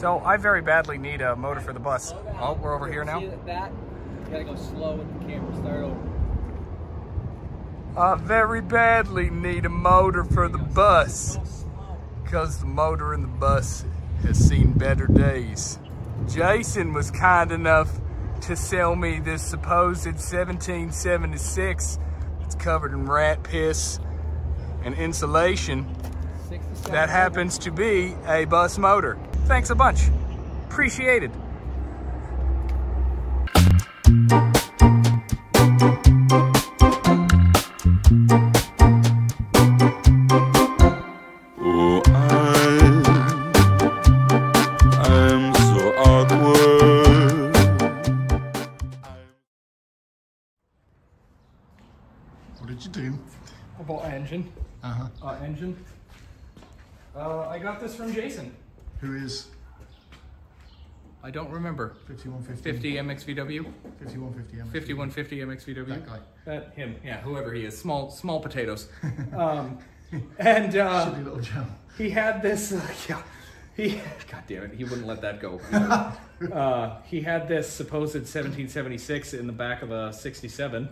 So I very badly need a motor for the bus. Oh, we're over here now. See that? You gotta go slow with the camera. Start over. I very badly need a motor for the bus because the motor in the bus has seen better days. Jason was kind enough to sell me this supposed 1776. It's covered in rat piss and insulation that happens to be a bus motor. Thanks a bunch. Appreciated. Oh, I'm so awkward. What did you do? I bought an engine. Engine. I got this from Jason. Who is I don't remember. 5150? 50 MXVW? 5150 MXVW. 5150 MXVW? That guy. Him, yeah, whoever he is. Small potatoes. Should be And little Joe. he had this, God damn it, he wouldn't let that go. He had this supposed 1776 in the back of a 67.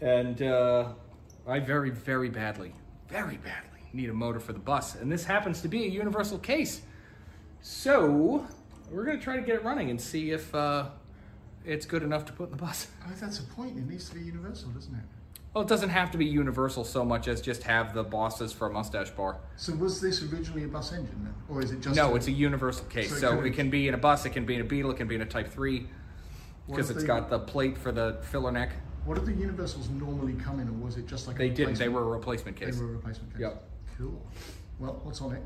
And I very badly need a motor for the bus. And this happens to be a universal case. So we're gonna try to get it running and see if it's good enough to put in the bus. Oh, that's a point. It needs to be universal, doesn't it? Well, it doesn't have to be universal so much as just have the bosses for a mustache bar. So was this originally a bus engine then? Or is it just No, it's a universal case. So it can be in a bus, it can be in a Beetle, it can be in a Type 3, because it's got the plate for the filler neck. What did the universals normally come in, or was it just like They didn't, they were a replacement case. They were a replacement case? Yep. Cool. Well, what's on it?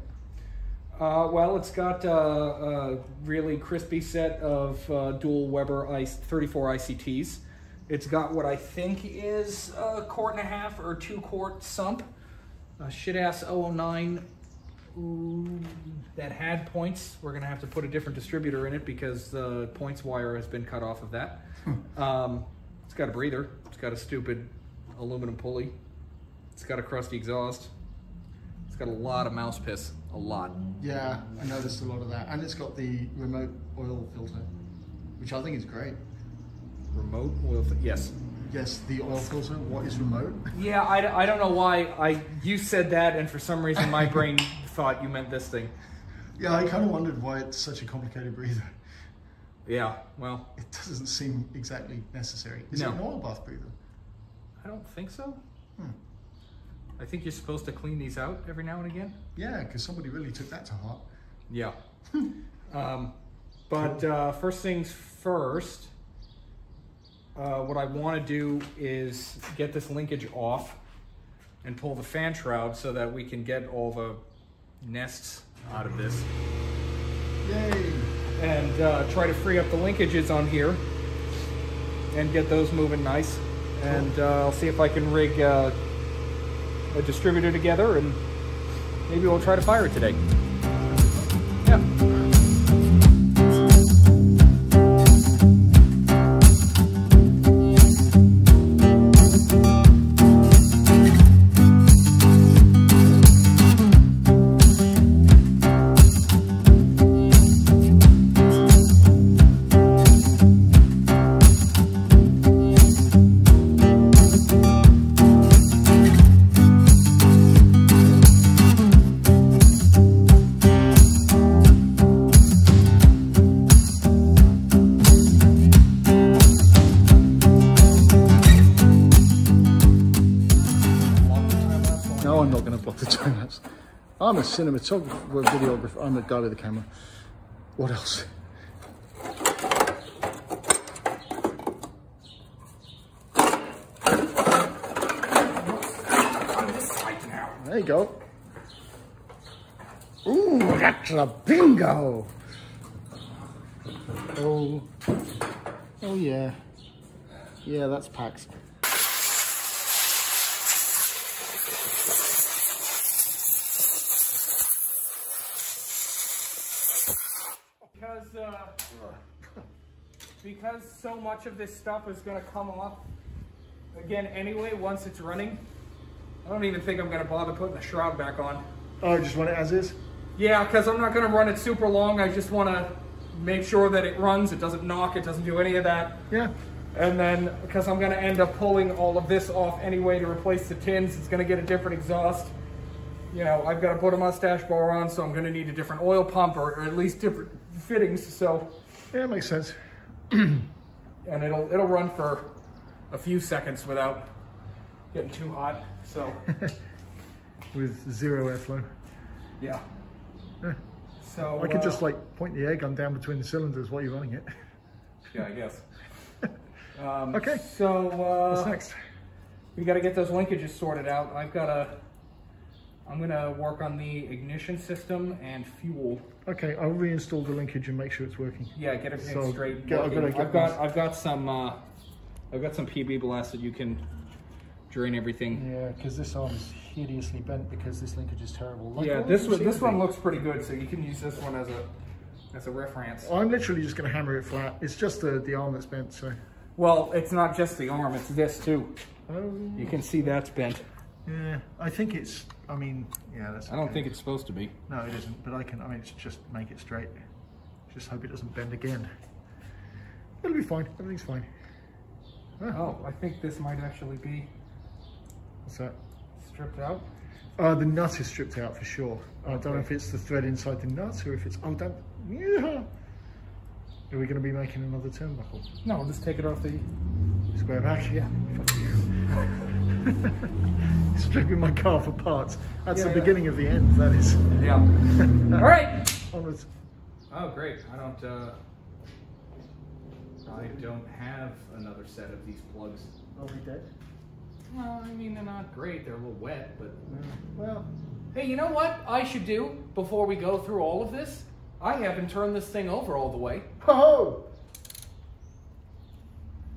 Well, it's got a really crispy set of dual Weber 34 ICTs. It's got what I think is a 1.5 quart or 2 quart sump. A shit-ass 009 that had points. We're gonna have to put a different distributor in it because the points wire has been cut off of that. It's got a breather. It's got a stupid aluminum pulley. It's got a crusty exhaust. It's got a lot of mouse piss. A lot. Yeah, I noticed a lot of that. And it's got the remote oil filter, which I think is great. Remote oil yes. Yes, the oil filter. What is remote? Yeah, I don't know why you said that, and for some reason my brain thought you meant this thing. Yeah, I kind of wondered why it's such a complicated breather. Yeah, well. It doesn't seem exactly necessary. Is it an oil bath breather? I don't think so. I think you're supposed to clean these out every now and again. Yeah, because somebody really took that to heart. Yeah. First things first, what I want to do is get this linkage off and pull the fan shroud so that we can get all the nests out of this. Yay! And try to free up the linkages on here and get those moving nice. Cool. And I'll see if I can rig a distributor together, and maybe we'll try to fire it today. Yeah. I'm a cinematographer, a videographer, I'm the guy with the camera. What else? There you go. Ooh, that's a bingo! Oh yeah. Yeah, that's PAX. Because so much of this stuff is going to come off again anyway once it's running. I don't even think I'm going to bother putting the shroud back on. Oh, just want it as is? Yeah, because I'm not going to run it super long. I just want to make sure that it runs. It doesn't knock. It doesn't do any of that. Yeah. And then, because I'm going to end up pulling all of this off anyway to replace the tins, it's going to get a different exhaust. You know, I've got to put a mustache bar on, so I'm going to need a different oil pump or at least different fittings. So Yeah, it makes sense. and it'll run for a few seconds without getting too hot. So With zero airflow. yeah. Yeah. So I could just like point the air gun down between the cylinders while you're running it. yeah, I guess. Okay. So What's next? we got to get those linkages sorted out. I'm gonna work on the ignition system and fuel. Okay, I'll reinstall the linkage and make sure it's working. Yeah, get everything So, straight. I've gotta working. get I've got some PB blast that you can drain everything. Yeah, because this arm is hideously bent because this linkage is terrible. Like, Yeah, what this would you one think? looks pretty good, so you can use this one as a reference. I'm literally just going to hammer it flat. It's just the arm that's bent, so. Well, it's not just the arm; it's this too. Oh. You can see that's bent. Yeah, I think it's. I mean, yeah, that's. I don't okay. think it's supposed to be. No, it isn't. But I mean, it's just make it straight. Just hope it doesn't bend again. It'll be fine. Everything's fine. Ah, Oh, I think this might actually be what's that? stripped out. The nut is stripped out for sure. I don't know if it's the thread inside the nut or if it's. Oh, don't. Yeah. Are we going to be making another turnbuckle? No, I'll just take it off the. Square back? Yeah. Fuck you. Stripping my car for parts. That's Yeah, the yeah. beginning of the end, that is. Yeah. All right. Onwards. Oh, great. I don't have another set of these plugs. Are we dead? Well, I mean, they're not great. They're a little wet, but... Well, Hey, you know what I should do before we go through all of this? I haven't turned this thing over all the way. ho!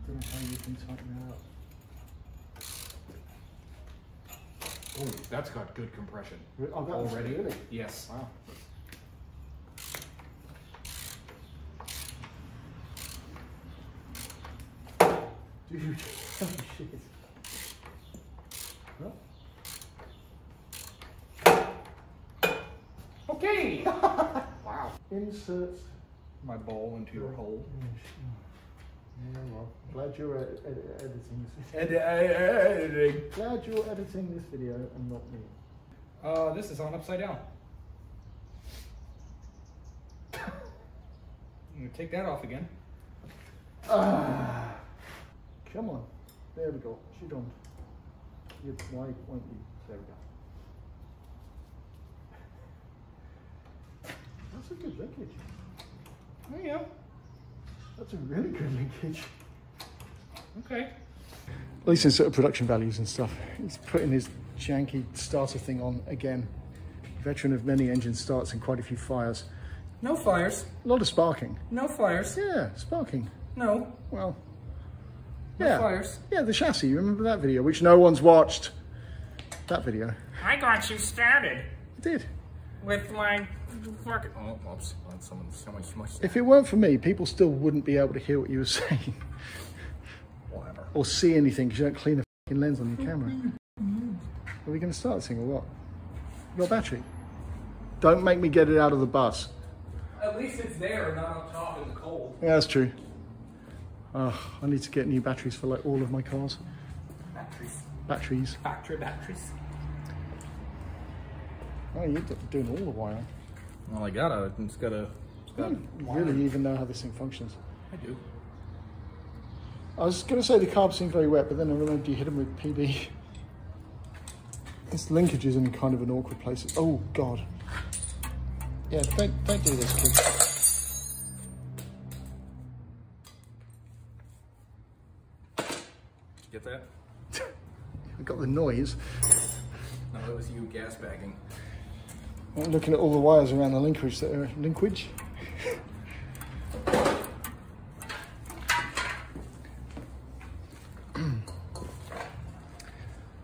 Don't know how you can tighten that up. Oh, that's got good compression. Oh, that was Already? really? Yes. Wow. Dude, holy shit. Well, Okay. wow. Insert. My bowl into your hole. Yeah, well, glad you're editing this. Editing. Glad you're editing this video and not me. This is on upside down. I'm gonna take that off again. Ah, come on. There we go. Shoot on. Why won't you? There we go. That's a good linkage. Oh yeah. That's a really good linkage. Okay. At least in sort of production values and stuff. He's putting his janky starter thing on again. Veteran of many engine starts and quite a few fires. No fires. A lot of sparking. No fires. Yeah, sparking. No. Well, No yeah. fires. Yeah, the chassis. You remember that video, which no one's watched. That video. I got you started I did. with my fucking. Oh, oops! Someone smushed. If it weren't for me, people still wouldn't be able to hear what you were saying. Whatever. Or see anything because you don't clean a fucking lens on your camera. Are we going to start this thing or what? Your battery. Don't make me get it out of the bus. At least it's there, not up top in the cold. Yeah, that's true. I need to get new batteries for like all of my cars. Batteries. Factory batteries. Oh, you're doing all the wiring. Well, I gotta. It's gotta. You really even know how this thing functions. I do. I was going to say the carbs seem very wet, but then I remembered you hit them with PB. This linkage is in kind of an awkward place. Oh, God. Yeah, don't do this, kids. Get that? I got the noise. No, that was you gas bagging. I'm looking at all the wires around the linkage that are linkage.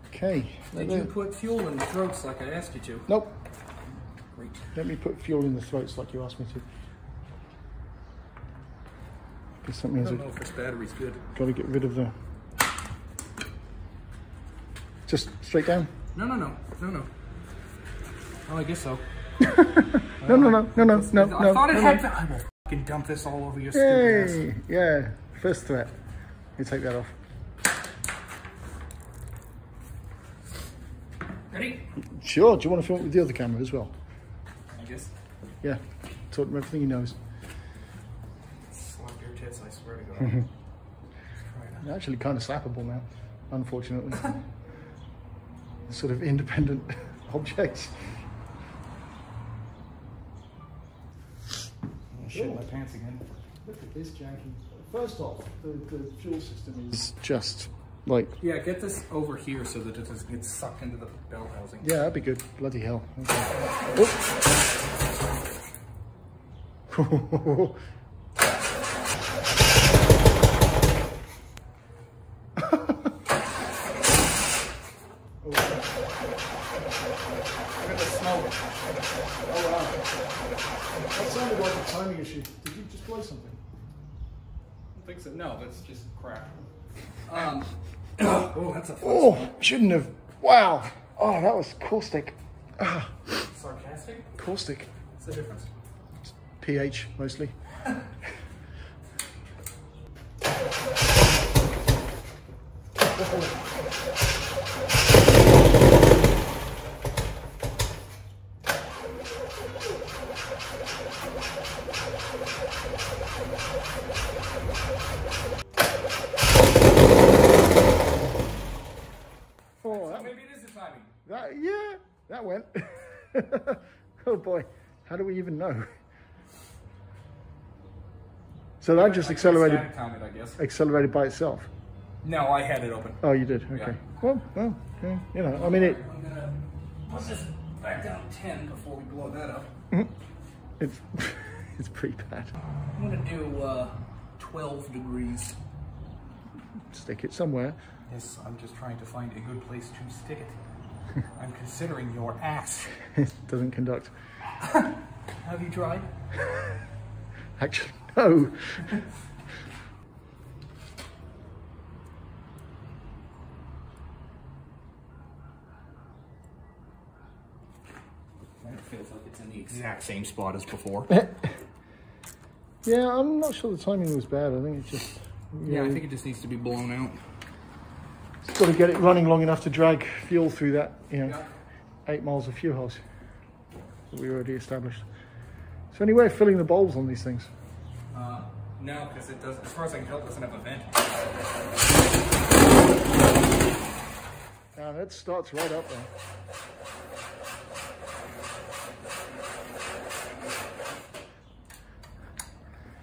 Okay. Did you put fuel in the throats like I asked you to? Nope. Great. Let me put fuel in the throats like you asked me to. Guess that I means don't know I've if this battery's good. got to get rid of the... Just straight down? No. Oh, I guess so. No. I thought it had. I will fucking dump this all over your stupid ass. Yay! Yeah, first threat. You take that off. Ready? Sure. Do you want to film it with the other camera as well? I guess. Yeah. Taught him everything he knows. Slap your tits, I swear to God. They're actually kind of slappable now, unfortunately. Sort of independent objects. I'm shitting my pants again. Look at this janky. First off, the fuel system is just like... Yeah, get this over here so that it doesn't get sucked into the bell housing. Yeah, that'd be good. Bloody hell. Okay. Oh. That sounded like a timing issue. Did you just play something? I don't think so. No, that's just crap. Oh, that's a fun Oh, shouldn't have. Wow. Oh, that was caustic. Sarcastic? Caustic. What's the difference? pH mostly. That went. Oh boy, how do we even know? So that just accelerated. I guess. Accelerated by itself. No, I had it open. Oh, you did. Okay. Yeah. Well, okay. You know, I mean it. I'm gonna put this back down 10 before we blow that up. It's it's pretty bad. I'm gonna do 12 degrees. Stick it somewhere. Yes, I'm just trying to find a good place to stick it. I'm considering your ass. It doesn't conduct. Have you tried? Actually, no. It feels like it's in the exact same spot as before. Yeah, I'm not sure the timing was bad. I think it's just... Yeah, I think it just needs to be blown out. It's got to get it running long enough to drag fuel through that, 8 miles of fuel hose that we already established. So any way of filling the bulbs on these things? No, because it doesn't, as far as I can tell, it doesn't have a vent. That starts right up there.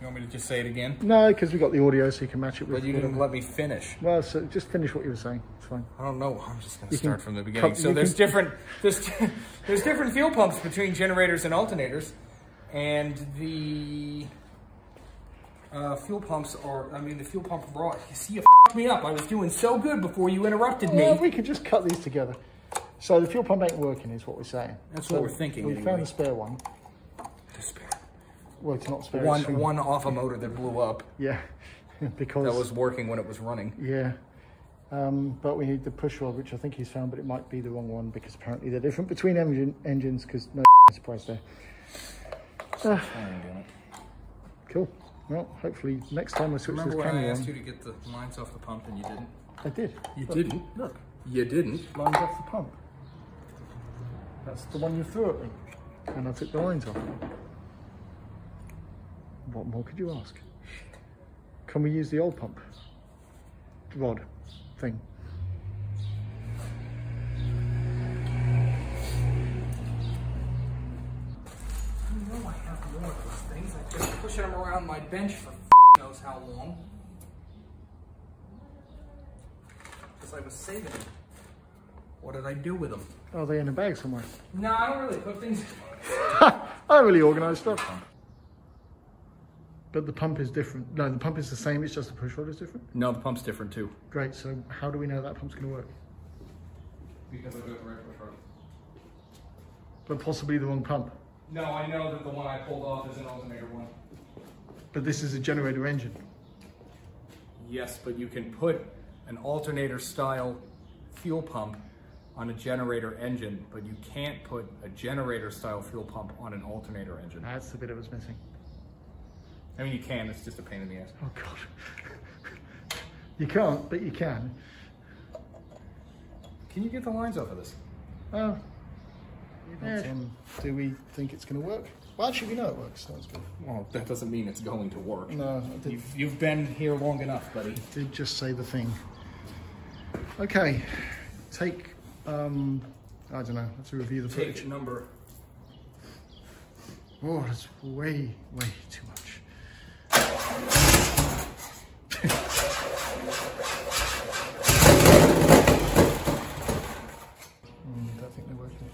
You want me to just say it again? No, because we got the audio so you can match it with... But you didn't let me finish. Well, so just finish what you were saying. It's fine. I don't know. I'm just going to start from the beginning. So there's different fuel pumps between generators and alternators, and the fuel pumps are. I mean, the fuel pump raw. You see, you f***ed me up. I was doing so good before you interrupted me. Well, we could just cut these together. So the fuel pump ain't working, is what we're saying. That's what we're thinking. We found a spare one. The spare. Well, it's not spare. One off a motor that blew up. Yeah, because that was working when it was running. Yeah, but we need the push rod, which I think he's found, but it might be the wrong one because apparently they're different between engines. Because no surprise there. Cool. Well, hopefully next time I switch this camera on. Remember when I asked you to get the lines off the pump and you didn't? I did. You didn't. Look, you didn't. lines off the pump. That's the one you threw at me, and I took the lines off. What more could you ask? Can we use the old pump? Rod thing. You know I have more of those things. I've been pushing them around my bench for knows how long. Because I was saving them. What did I do with them? Oh, they're in a bag somewhere. No, I don't really put things. I don't really organise stuff. But the pump is different. No, the pump is the same, it's just the push rod is different? No, the pump's different too. Great, so how do we know that pump's going to work? Because I do it the right push rod. But possibly the wrong pump. No, I know that the one I pulled off is an alternator one. But this is a generator engine. Yes, but you can put an alternator style fuel pump on a generator engine, but you can't put a generator style fuel pump on an alternator engine. That's the bit I was missing. I mean, you can, it's just a pain in the ass. Oh God. You can't, but you can. Can you get the lines off of this? Oh. Do we think it's going to work? Well, actually, we know it works. So that's good. Well, that doesn't mean it's going to work. No, You've been here long enough, buddy. I did just say the thing. Okay, take, I don't know, let's review the footage. Take number. Oh, that's way, way too much. Don't think they're working.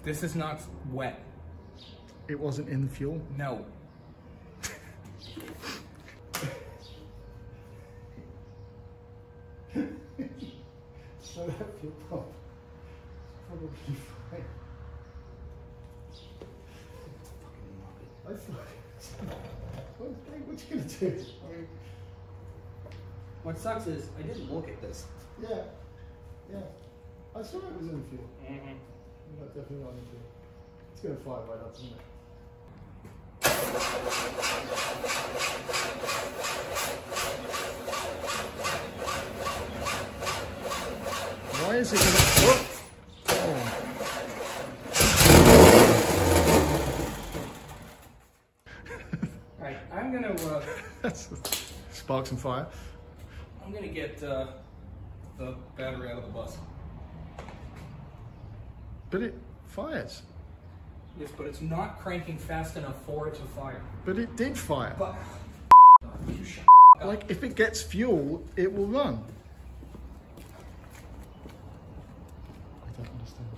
This is not wet. It wasn't in the fuel? No. So that fuel pump probably fine. I thought, what's you gonna do? I mean, What sucks is I didn't look at this. yeah. I saw it was in the fuel. But definitely not in the fuel. It's gonna fly right up, isn't it? Why is it gonna work? Alright, I'm gonna, That's sparks and fire. I'm gonna get, the battery out of the bus. But it fires. Yes, but it's not cranking fast enough for it to fire. But it did fire. But, you shut up. Like, if it gets fuel, it will run. I don't understand.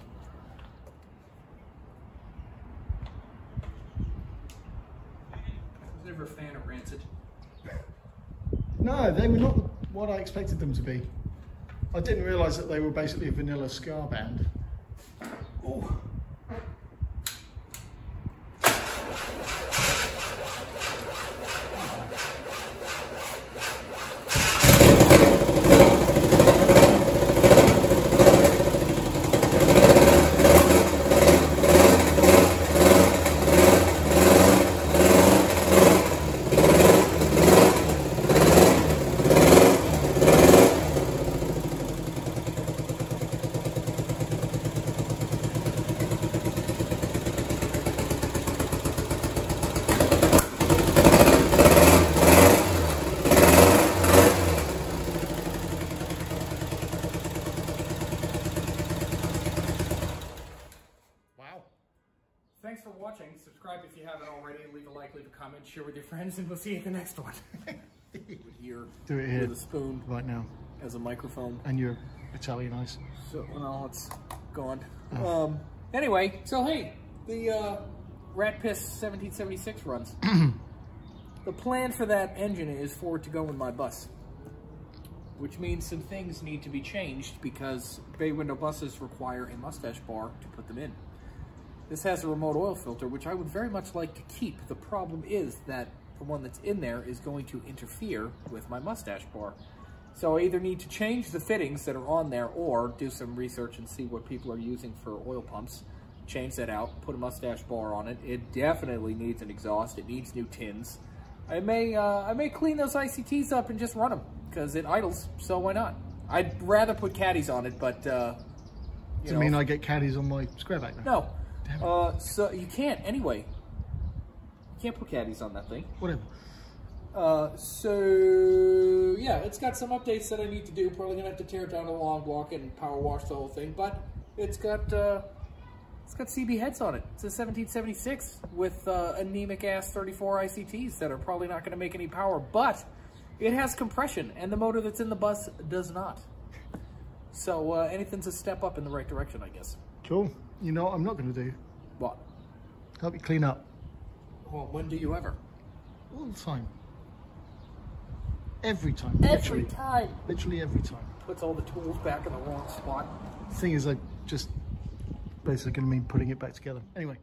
I was never a fan of Rancid. No, they were not what I expected them to be. I didn't realise that they were basically a vanilla ska band. Oh. Thanks for watching. Subscribe if you haven't already. Leave a like, leave a comment, share with your friends, and we'll see you at the next one. Here. Do it here. With a spoon. Right now. As a microphone. And you're Italian ice. So, well, it's gone. Anyway, so hey, the Rat Piss 1776 runs. The plan for that engine is for it to go in my bus. Which means some things need to be changed because bay window buses require a mustache bar to put them in. This has a remote oil filter, which I would very much like to keep. The problem is that the one that's in there is going to interfere with my mustache bar. So I either need to change the fittings that are on there or do some research and see what people are using for oil pumps. Change that out, put a mustache bar on it. It definitely needs an exhaust. It needs new tins. I may clean those ICTs up and just run them because it idles, so why not? I'd rather put caddies on it, but Does it mean I get caddies on my square back now? No. So you can't anyway. You can't put caddies on that thing. Whatever. So yeah, it's got some updates that I need to do. Probably gonna have to tear it down a long block and power wash the whole thing, but it's got It's got CB heads on it. It's a 1776 with anemic ass 34 ICTs that are probably not going to make any power, but it has compression, and the motor that's in the bus does not. So anything's a step up in the right direction, I guess. Cool. You know what I'm not going to do? What? Help you clean up. Well, when do you ever? All the time. Every time. Every time. Literally every time. Puts all the tools back in the wrong spot. Thing is, I just basically going to mean putting it back together. Anyway.